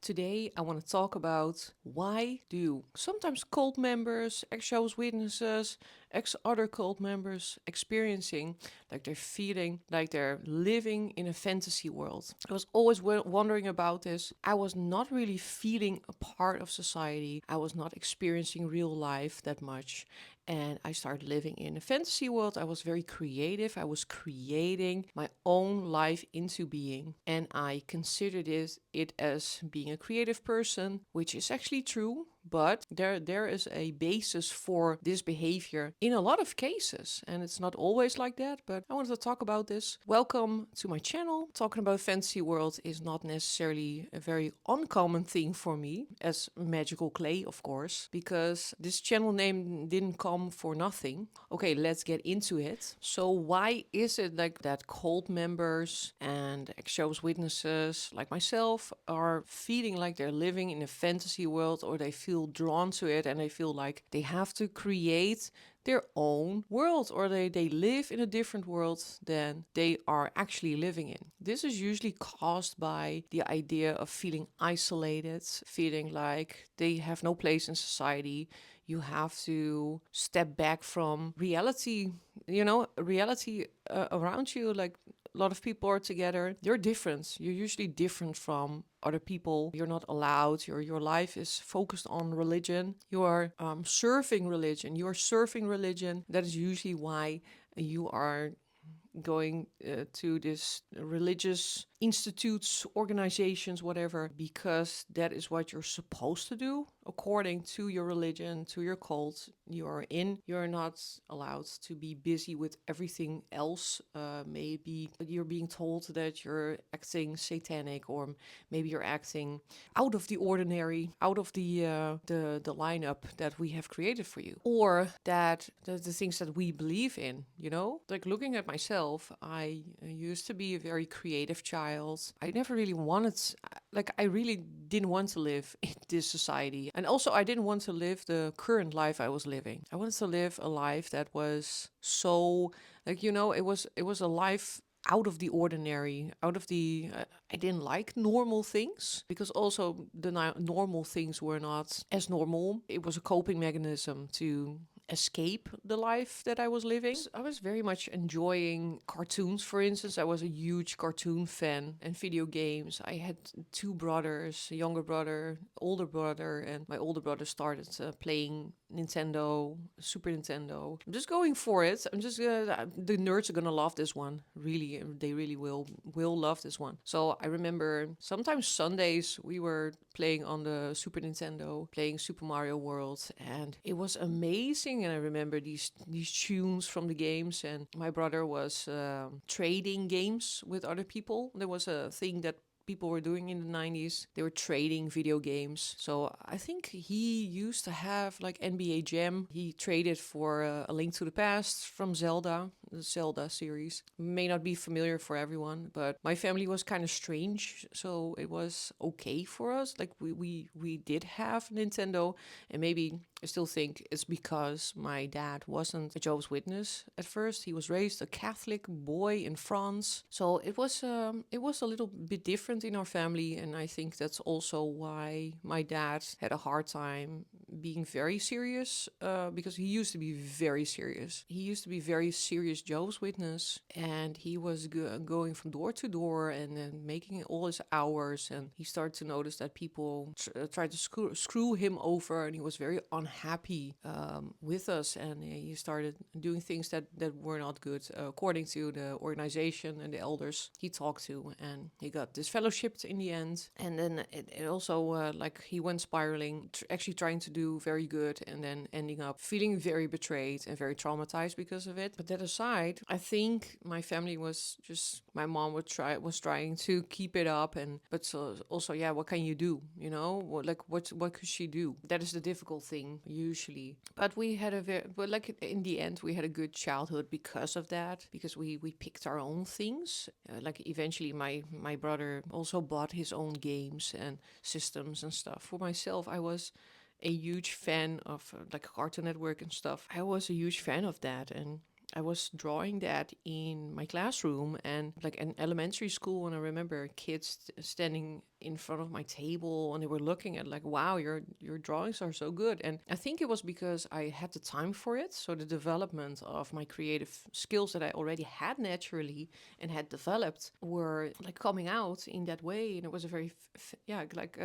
Today I want to talk about why do sometimes cult members, ex-Jehovah's Witnesses, ex-other cult members experiencing like they're feeling like they're living in a fantasy world. I was always wondering about this. I was not really feeling a part of society. I was not experiencing real life that much. And I started living in a fantasy world. I was very creative. I was creating my own life into being. And I considered it as being a creative person, which is actually true. But there is a basis for this behavior in a lot of cases. And it's not always like that, but I wanted to talk about this. Welcome to my channel. Talking about fantasy world is not necessarily a very uncommon thing for me, as Magical Clee, of course, because this channel name didn't come for nothing. Okay, let's get into it. So why is it like that cult members and ex-Jehovah's Witnesses like myself are feeling like they're living in a fantasy world, or they feel drawn to it and they feel like they have to create their own world, or they live in a different world than they are actually living in? This is usually caused by the idea of feeling isolated, feeling like they have no place in society. You have to step back from reality, reality around you. Like a lot of people are together. You're different. You're usually different from other people. You're not allowed. Your life is focused on religion. You are serving religion. You are serving religion. That is usually why you are going to this religious institutes, organizations, whatever, because that is what you're supposed to do according to your religion, to your cult you are in. You're not allowed to be busy with everything else. Maybe you're being told that you're acting satanic, or maybe you're acting out of the ordinary, out of the lineup that we have created for you, or that the things that we believe in. Like looking at myself, I used to be a very creative child. I never really wanted, I really didn't want to live in this society. And also I didn't want to live the current life I was living. I wanted to live a life that was so, it was a life out of the ordinary, out of the, I didn't like normal things, because also the normal things were not as normal. It was a coping mechanism to escape the life that I was living. I was very much enjoying cartoons, for instance. I was a huge cartoon fan, and video games. I had two brothers, a younger brother, older brother, and my older brother started playing Nintendo, Super Nintendo. I'm just going for it. The nerds are gonna love this one. Really, they really will love this one. So I remember sometimes Sundays we were playing on the Super Nintendo, playing Super Mario World, and it was amazing. And I remember these tunes from the games, and my brother was trading games with other people. There was a thing that people were doing in the 90s. They were trading video games. So I think he used to have like NBA Jam. He traded for A Link to the Past from Zelda, the Zelda series. May not be familiar for everyone, but my family was kind of strange, so it was okay for us. Like we did have Nintendo, and maybe I still think it's because my dad wasn't a Jehovah's Witness at first. He was raised a Catholic boy in France. So it was a little bit different in our family, and I think that's also why my dad had a hard time being very serious, because he used to be very serious. He used to be very serious Jehovah's Witness, and he was going from door to door and then making all his hours, and he started to notice that people tried to screw him over, and he was very unhappy with us, and he started doing things that were not good according to the organization and the elders he talked to, and he got disfellowshipped in the end. And then it also he went spiraling, actually trying to do very good, and then ending up feeling very betrayed and very traumatized because of it. But that aside, I think my family was just, my mom was trying to keep it up, but so also, yeah, what can you do? What could she do? That is the difficult thing usually. But we had in the end we had a good childhood because of that, because we picked our own things. Eventually my brother also bought his own games and systems and stuff. For myself, I was a huge fan of Cartoon Network and stuff. I was a huge fan of that, and I was drawing that in my classroom, and in elementary school, and I remember kids standing in front of my table, and they were looking at like, wow, your drawings are so good. And I think it was because I had the time for it. So the development of my creative skills that I already had naturally and had developed were like coming out in that way. And it was a very like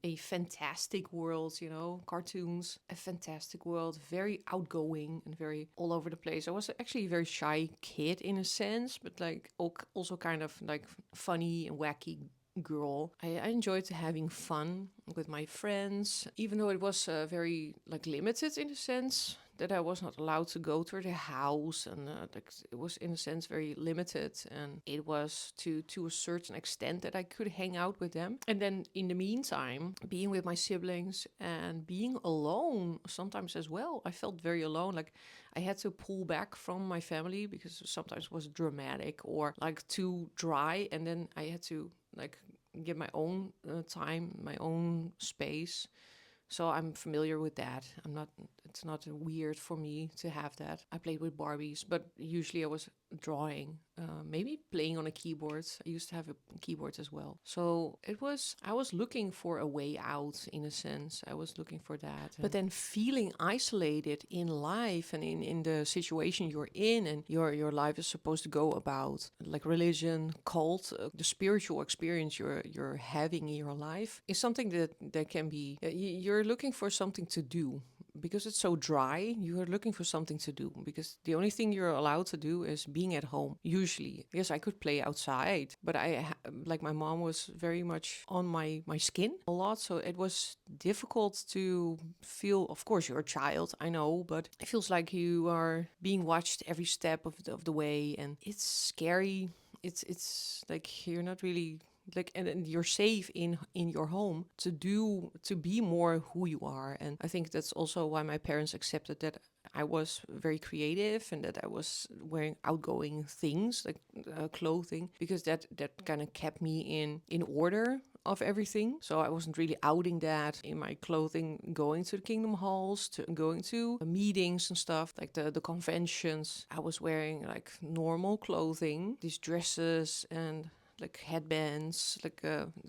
a fantastic world, you know, cartoons, a fantastic world, very outgoing and very all over the place. I was actually a very shy kid in a sense, but like also kind of like funny and wacky girl. I enjoyed having fun with my friends, even though it was very like limited in a sense that I was not allowed to go to the house, and like it was in a sense very limited, and it was to a certain extent that I could hang out with them. And then in the meantime, being with my siblings and being alone sometimes as well, I felt very alone. Like I had to pull back from my family because sometimes it was dramatic or like too dry, and then I had to like get my own time, my own space. So I'm familiar with that. It's not weird for me to have that. I played with Barbies, but usually I was drawing, maybe playing on a keyboard. I used to have a keyboard as well. So I was looking for a way out in a sense. I was looking for that. But then feeling isolated in life and in the situation you're in, and your life is supposed to go about like religion, cult, the spiritual experience you're having in your life is something that can be, you're looking for something to do. Because it's so dry, you are looking for something to do, because the only thing you're allowed to do is being at home. Usually, yes, I could play outside, but like my mom was very much on my skin a lot, so it was difficult to feel. Of course, you're a child, I know, but it feels like you are being watched every step of the way, and it's scary. It's like you're not really like, and you're safe in your home to be more who you are. And I think that's also why my parents accepted that I was very creative and that I was wearing outgoing things like clothing, because that kind of kept me in order of everything. So I wasn't really outing that in my clothing, going to the Kingdom Halls, to going to meetings and stuff, like the conventions. I was wearing like normal clothing, these dresses and like headbands, like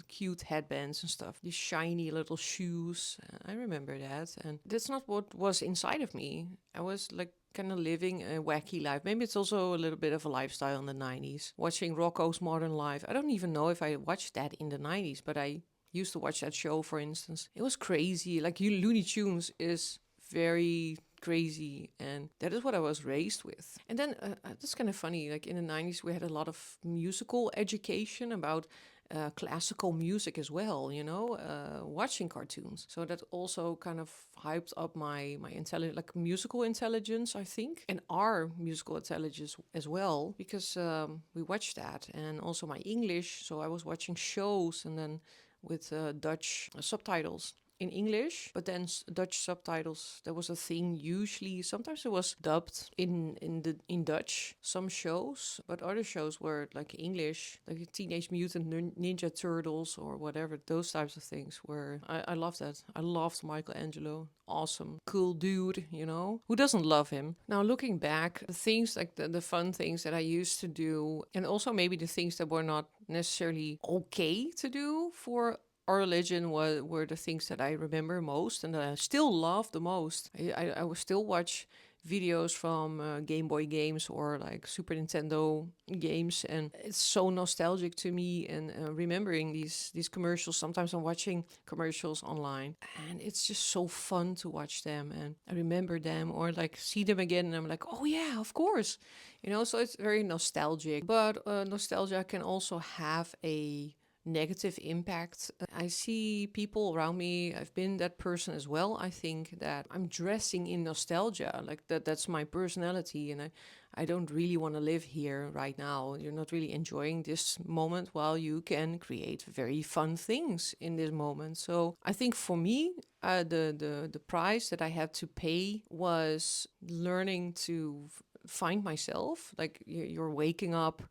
cute headbands and stuff. These shiny little shoes. I remember that. And that's not what was inside of me. I was like kind of living a wacky life. Maybe it's also a little bit of a lifestyle in the 90s. Watching Rocco's Modern Life. I don't even know if I watched that in the 90s, but I used to watch that show, for instance. It was crazy. Like Looney Tunes is very crazy, and that is what I was raised with. And then that's kind of funny, like in the 90s we had a lot of musical education about classical music as well, you know, watching cartoons. So that also kind of hyped up my intelligence, like musical intelligence, I think, and our musical intelligence as well, because we watched that, and also my English. So I was watching shows, and then with Dutch subtitles in English, but then Dutch subtitles. That was a thing. Usually, sometimes it was dubbed in Dutch. Some shows, but other shows were like English, like Teenage Mutant Ninja Turtles or whatever. Those types of things were. I loved that. I loved Michelangelo. Awesome, cool dude. You know, who doesn't love him? Now looking back, the things like the fun things that I used to do, and also maybe the things that were not necessarily okay to do for our religion were the things that I remember most and that I still love the most. I will still watch videos from Game Boy games or like Super Nintendo games, and it's so nostalgic to me. And remembering these commercials, sometimes I'm watching commercials online, and it's just so fun to watch them, and I remember them or like see them again, and I'm like, oh yeah, of course, you know. So it's very nostalgic, but nostalgia can also have a negative impact. I see people around me, I've been that person as well. I think that I'm dressing in nostalgia, like that's my personality, and I don't really want to live here right now. You're not really enjoying this moment while you can create very fun things in this moment. So I think for me, the price that I had to pay was learning to find myself. Like you're waking up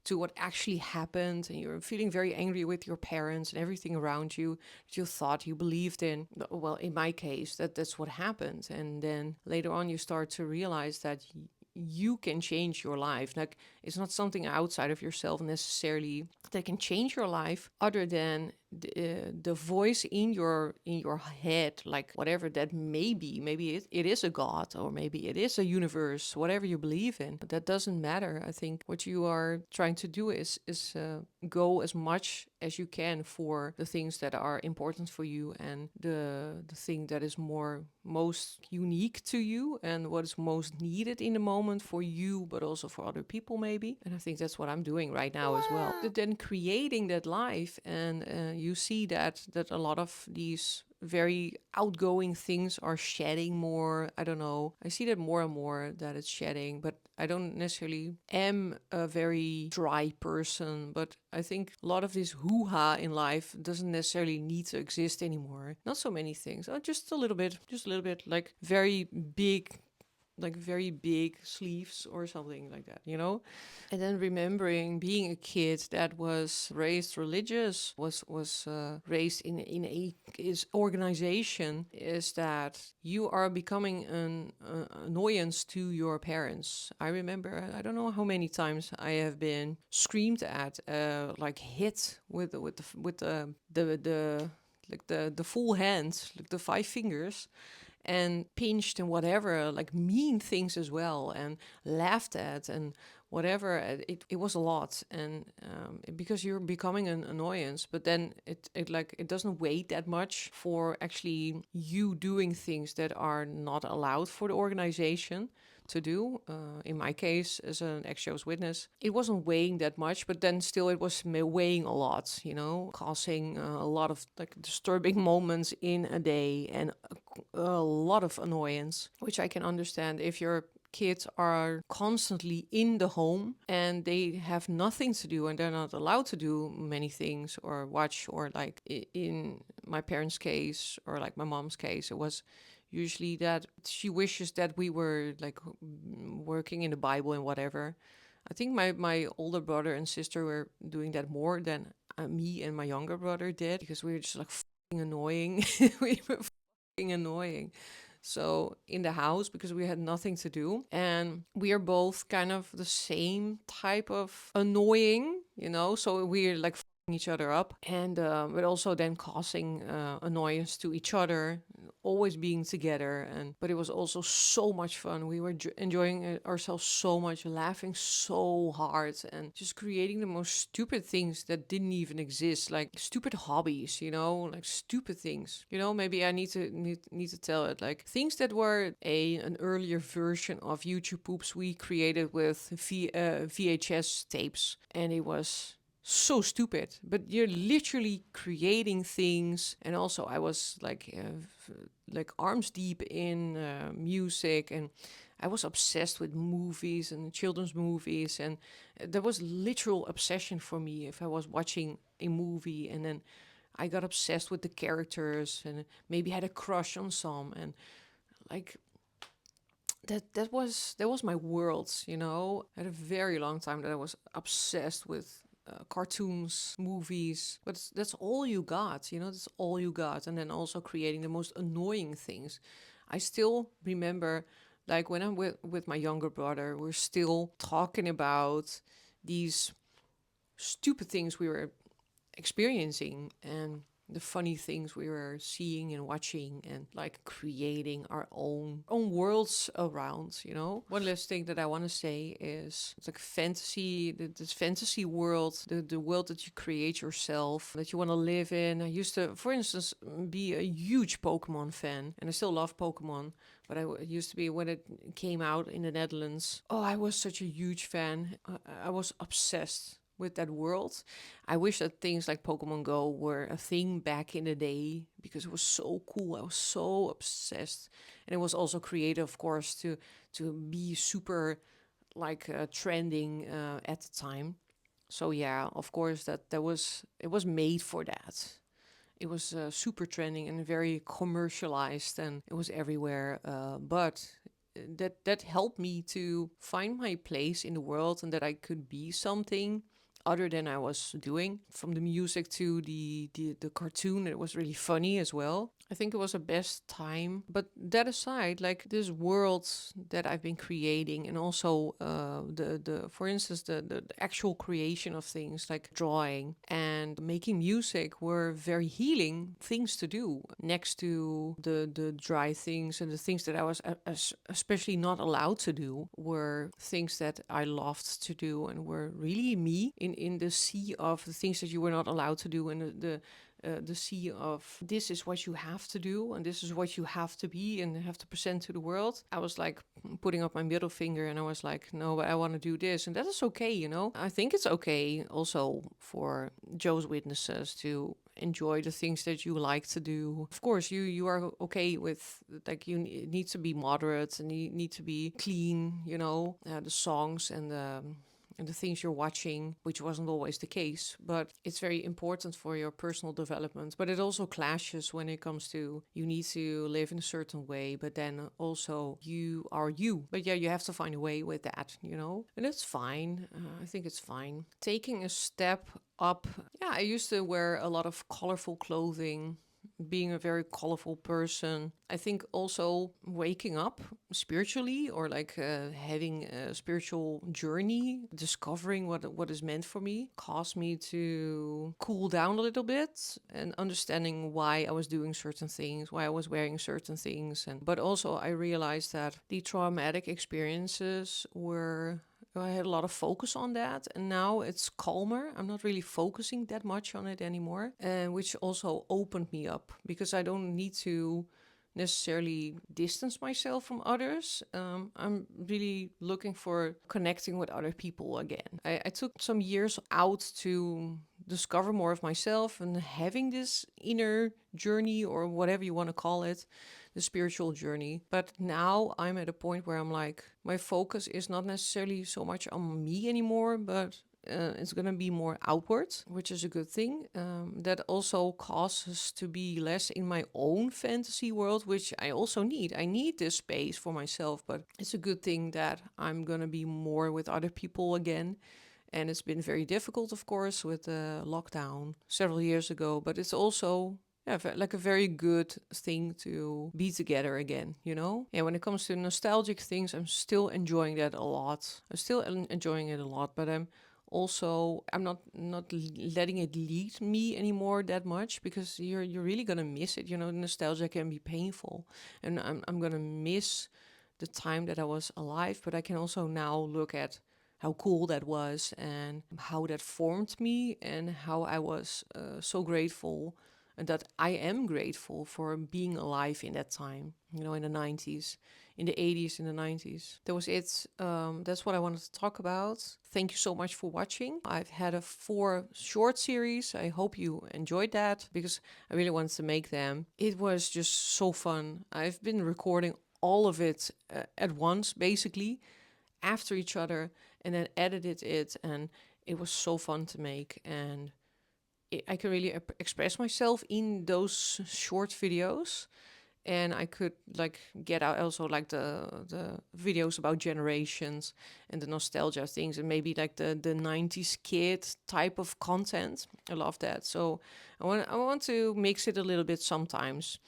to what actually happened, and you're feeling very angry with your parents and everything around you that you thought you believed in. Well, in my case, that's what happened. And then later on you start to realize that you can change your life. Like it's not something outside of yourself necessarily that can change your life, other than the voice in your head, like whatever that may be, maybe it is a god, or maybe it is a universe, whatever you believe in, but that doesn't matter. I think what you are trying to do is go as much as you can for the things that are important for you, and the thing that is most unique to you, and what is most needed in the moment for you, but also for other people maybe. And I think that's what I'm doing right now as well. Then creating that life, and you see that a lot of these very outgoing things are shedding more. I don't know. I see that more and more that it's shedding, but I don't necessarily am a very dry person, but I think a lot of this hoo-ha in life doesn't necessarily need to exist anymore. Not so many things. Just a little bit, like very big sleeves or something like that, you know? And then remembering being a kid that was raised religious, was raised in a is organization, is that you are becoming an annoyance to your parents. I remember, I don't know how many times I have been screamed at, like hit with the full hand, like the five fingers, and pinched and whatever, like mean things as well, and laughed at and whatever. It was a lot, and because you're becoming an annoyance, but then it doesn't weigh that much for actually you doing things that are not allowed for the organization to do. In my case, as an ex-Jehovah's Witness, it wasn't weighing that much, but then still it was weighing a lot, you know, causing a lot of like disturbing moments in a day, and a lot of annoyance, which I can understand if your kids are constantly in the home and they have nothing to do and they're not allowed to do many things or watch, or like in my parents' case, or like my mom's case, it was usually that she wishes that we were like working in the Bible and whatever. I think my older brother and sister were doing that more than me and my younger brother did, because we were just like annoying. We were annoying. So in the house, because we had nothing to do, and we are both kind of the same type of annoying, you know, so we're like each other up, and but also then causing annoyance to each other, always being together. And but it was also so much fun. We were enjoying ourselves so much, laughing so hard, and just creating the most stupid things that didn't even exist, like stupid hobbies, you know, like stupid things, you know. Maybe I need to tell it, like things that were an earlier version of YouTube poops we created with VHS tapes, and it was so stupid, but you're literally creating things. And also I was like arms deep in music, and I was obsessed with movies and children's movies, and there was literal obsession for me if I was watching a movie, and then I got obsessed with the characters and maybe had a crush on some, and like that was my world, you know. I had a very long time that I was obsessed with cartoons, movies, but that's all you got, you know. That's all you got, and then also creating the most annoying things. I still remember, like when I'm with my younger brother, we're still talking about these stupid things we were experiencing, and the funny things we were seeing and watching, and like creating our own worlds around, you know. One last thing that I want to say is it's like fantasy, this fantasy world, the world that you create yourself, that you want to live in. I used to, for instance, be a huge Pokemon fan, and I still love Pokemon, but used to be when it came out in the Netherlands. Oh, I was such a huge fan. I was obsessed with that world. I wish that things like Pokemon Go were a thing back in the day, because it was so cool. I was so obsessed, and it was also creative, of course, to be super like trending at the time. So yeah, of course that was it was made for that. It was super trending and very commercialized, and it was everywhere. But that helped me to find my place in the world, and that I could be something other than I was doing. From the music to the cartoon, it was really funny as well. I think it was the best time. But that aside, like this world that I've been creating, and also the for instance the actual creation of things like drawing and making music were very healing things to do next to the dry things, and the things that I was especially not allowed to do were things that I loved to do and were really me in the sea of the things that you were not allowed to do, and the sea of this is what you have to do and this is what you have to be and have to present to the world. I was like putting up my middle finger and I was like, no, but I want to do this. And that is okay, you know. I think it's okay also for Joe's witnesses to enjoy the things that you like to do. Of course, you are okay with, like, you need to be moderate and you need to be clean, you know, the songs and the things you're watching, which wasn't always the case, but it's very important for your personal development. But it also clashes when it comes to you need to live in a certain way, but then also you are you. But yeah, you have to find a way with that, you know, and it's fine. I think it's fine. Taking a step up. Yeah, I used to wear a lot of colorful clothing, being a very colorful person. I think also waking up spiritually, or like having a spiritual journey, discovering what is meant for me, caused me to cool down a little bit and understanding why I was doing certain things, why I was wearing certain things. And but also I realized that the traumatic experiences were, I had a lot of focus on that, and now it's calmer. I'm not really focusing that much on it anymore, and which also opened me up because I don't need to necessarily distance myself from others. I'm really looking for connecting with other people again. I took some years out to discover more of myself and having this inner journey, or whatever you want to call it, the spiritual journey. But now I'm at a point where I'm like, my focus is not necessarily so much on me anymore, but it's going to be more outward, which is a good thing. That also causes to be less in my own fantasy world, which I also need. I need this space for myself, but it's a good thing that I'm going to be more with other people again. And it's been very difficult, of course, with the lockdown several years ago, but it's also, yeah, like a very good thing to be together again, you know? Yeah, when it comes to nostalgic things, I'm still enjoying that a lot. I'm still enjoying it a lot, but I'm not letting it lead me anymore that much, because you're really gonna miss it. You know, nostalgia can be painful, and I'm gonna miss the time that I was alive. But I can also now look at how cool that was and how that formed me, and how I was so grateful, and that I am grateful for being alive in that time, you know, in the 90s, in the 80s, in the 90s. That was it. That's what I wanted to talk about. Thank you so much for watching. I've had a 4 short series. I hope you enjoyed that, because I really wanted to make them. It was just so fun. I've been recording all of it at once, basically, after each other, and then edited it, and it was so fun to make. And I can really express myself in those short videos, and I could like get out also like the videos about generations and the nostalgia things, and maybe like the 90s kid type of content. I love that. So I want to mix it a little bit sometimes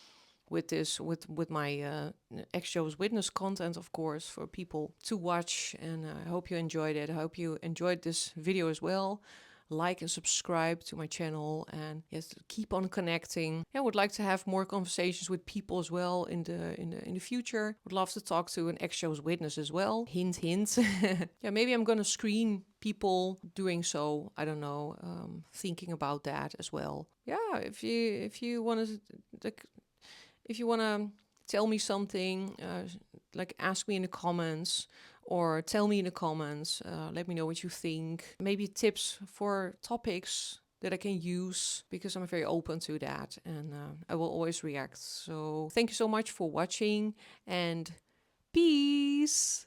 with this, with my ex-Jehovah's Witness content, of course, for people to watch. And I hope you enjoyed it. I hope you enjoyed this video as well. Like and subscribe to my channel, and yes, keep on connecting. I would like to have more conversations with people as well in the future. Would love to talk to an ex-Jehovah's Witness as well. Hint, hint. Yeah, maybe I'm gonna screen people doing so. I don't know. Thinking about that as well. Yeah, if you want to, like, if you want to tell me something, like ask me in the comments, or tell me in the comments. Let me know what you think. Maybe tips for topics that I can use, because I'm very open to that, and I will always react. So thank you so much for watching, and peace.